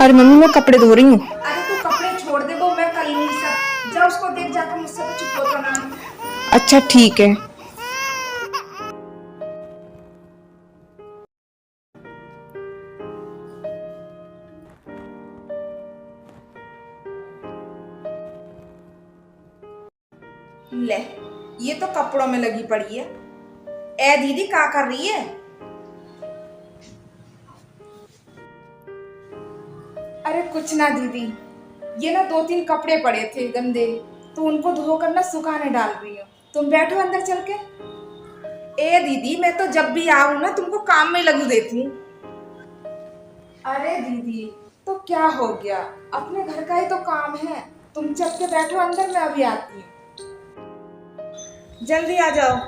अरे मम्मी मैं कपड़े धो रही हूँ। अरे तू कपड़े छोड़ दे, वो मैं कर लूंगी सब। जा उसको देख जाकर, मुझसे तो चुप होता ना। अच्छा ठीक है। ले, ये तो कपड़ों में लगी पड़ी है। ए दीदी, क्या कर रही है? अरे कुछ ना दीदी, ये ना 2-3 कपड़े पड़े थे गंदे, तो उनको धोकर ना सुखाने डाल रही हूँ। तुम बैठो अंदर चल के। ए दीदी, मैं तो जब भी आऊं ना तुमको काम में लगू देती हूँ। अरे दीदी, तो क्या हो गया, अपने घर का ही तो काम है। तुम चल के बैठो अंदर, मैं अभी आती हूँ। जल्दी आ जाओ।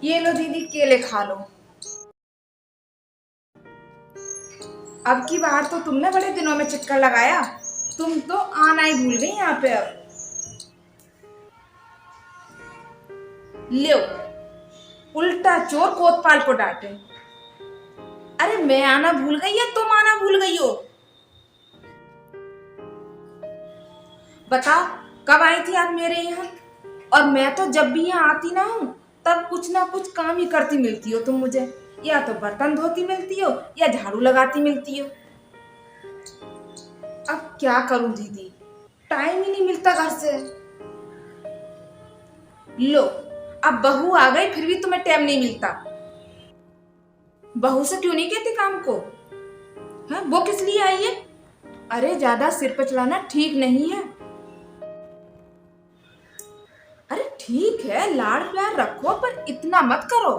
ये लो दीदी, केले खा लो। अब की बार तो तुमने बड़े दिनों में चक्कर लगाया। तुम तो आना ही भूल गई यहाँ पे अब। लो, उल्टा चोर कोतवाल को डांटे। अरे मैं आना भूल गई या तुम आना भूल गई हो? बताओ, कब आई थी आप मेरे यहाँ? और मैं तो जब भी यहाँ आती ना हूँ तब कुछ ना कुछ काम ही करती मिलती हो तुम मुझे। या तो बर्तन धोती मिलती हो या झाड़ू लगाती मिलती हो। अब क्या करूं दीदी, टाइम ही नहीं मिलता घर से। लो, अब बहू आ गई फिर भी तुम्हें टाइम नहीं मिलता। बहू से क्यों नहीं कहती काम को? हाँ, वो किस लिए आई है? अरे ज्यादा सिर पे चढ़ाना ठीक नहीं है। अरे ठीक है, लाड़ प्यार रखो पर इतना मत करो।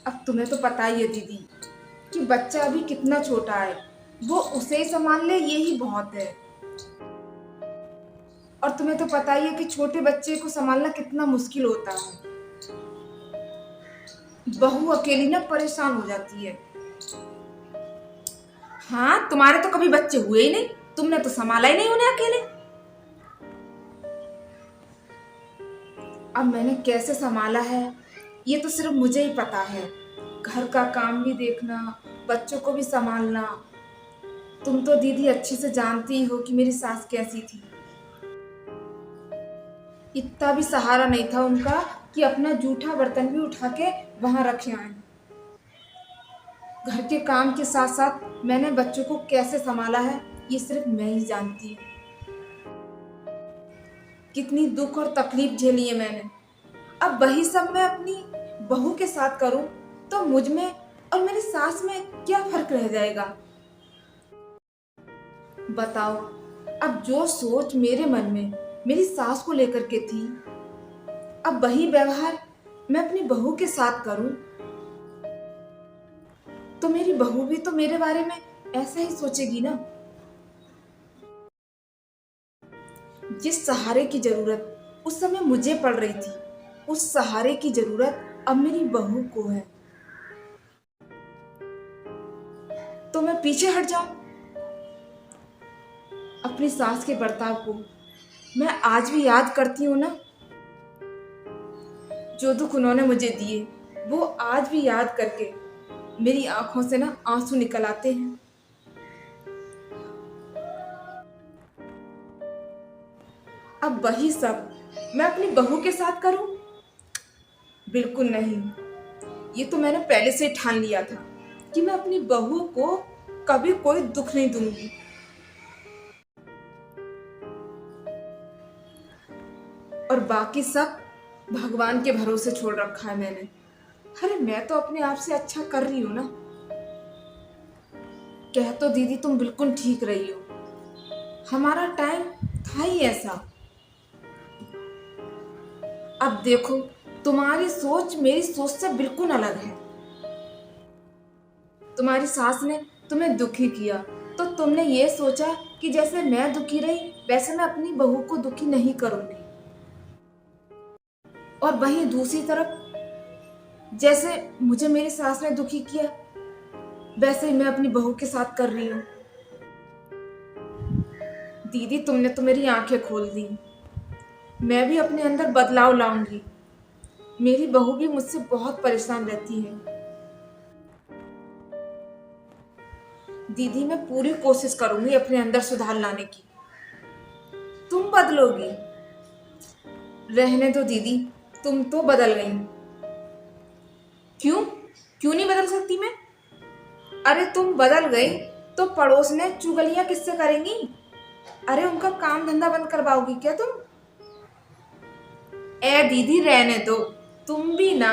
अब तुम्हें तो पता ही है दीदी कि बच्चा अभी कितना छोटा है, वो उसे ही संभाल ले यही बहुत है। और तुम्हें तो पता ही है कि छोटे बच्चे को संभालना कितना मुश्किल होता है। बहू अकेली ना परेशान हो जाती है। हाँ, तुम्हारे तो कभी बच्चे हुए ही नहीं, तुमने तो संभाला ही नहीं उन्हें अकेले। अब मैंने कैसे संभाला है ये तो सिर्फ मुझे ही पता है। घर का काम भी देखना, बच्चों को भी संभालना। तुम तो दीदी अच्छे से जानती ही हो कि मेरी सास कैसी थी। इतना भी सहारा नहीं था उनका कि अपना जूठा बर्तन भी उठा के वहां रखे आए। घर के काम के साथ साथ मैंने बच्चों को कैसे संभाला है ये सिर्फ मैं ही जानती हूँ। कितनी दुख और तकलीफ झेली है मैंने। अब वही सब मैं अपनी बहू के साथ करूं तो मुझ में और मेरी सास में क्या फर्क रह जाएगा? बताओ, अब जो सोच मेरे मन में मेरी सास को लेकर के थी, अब वही व्यवहार मैं अपनी बहू के साथ करूं तो मेरी बहू भी तो मेरे बारे में ऐसा ही सोचेगी ना। जिस सहारे की जरूरत उस समय मुझे पड़ रही थी, उस सहारे की जरूरत अब मेरी बहू को है। तो मैं पीछे हट जाऊं? अपनी सास के बर्ताव को मैं आज भी याद करती हूँ ना। जो दुख उन्होंने मुझे दिए वो आज भी याद करके मेरी आंखों से ना आंसू निकल आते हैं। अब वही सब मैं अपनी बहू के साथ करूं? बिल्कुल नहीं। ये तो मैंने पहले से ही ठान लिया था कि मैं अपनी बहू को कभी कोई दुख नहीं दूंगी। और बाकी सब भगवान के भरोसे छोड़ रखा है मैंने। अरे मैं तो अपने आप से अच्छा कर रही हूं ना। कह तो दीदी तुम बिल्कुल ठीक रही हो, हमारा टाइम था ही ऐसा। अब देखो, तुम्हारी सोच मेरी सोच से बिल्कुल अलग है। तुम्हारी सास ने तुम्हें दुखी किया तो तुमने ये सोचा कि जैसे मैं दुखी रही वैसे मैं अपनी बहू को दुखी नहीं करूंगी। और वहीं दूसरी तरफ जैसे मुझे मेरी सास ने दुखी किया, वैसे ही मैं अपनी बहू के साथ कर रही हूँ। दीदी तुमने तो मेरी आंखें खोल दी। मैं भी अपने अंदर बदलाव लाऊंगी। मेरी बहू भी मुझसे बहुत परेशान रहती है। दीदी मैं पूरी कोशिश करूंगी अपने अंदर सुधार लाने की। तुम बदलोगी? रहने दो दीदी, तुम तो बदल गई। क्यों? क्यों नहीं बदल सकती मैं? अरे तुम बदल गई तो पड़ोस ने चुगलियां किससे करेंगी? अरे उनका काम धंधा बंद करवाओगी क्या तुम? ए दीदी रहने दो, तुम भी ना।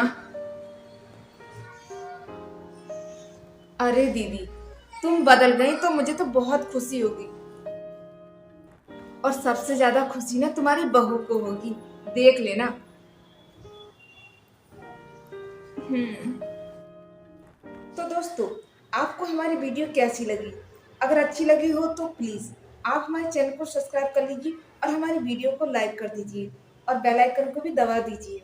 अरे दीदी तुम बदल गई तो मुझे तो बहुत खुशी होगी। और सबसे ज्यादा खुशी ना तुम्हारी बहू को होगी, देख लेना। तो दोस्तों, आपको हमारी वीडियो कैसी लगी? अगर अच्छी लगी हो तो प्लीज आप हमारे चैनल को सब्सक्राइब कर लीजिए और हमारी वीडियो को लाइक कर दीजिए और बेल आइकन को भी दबा दीजिए।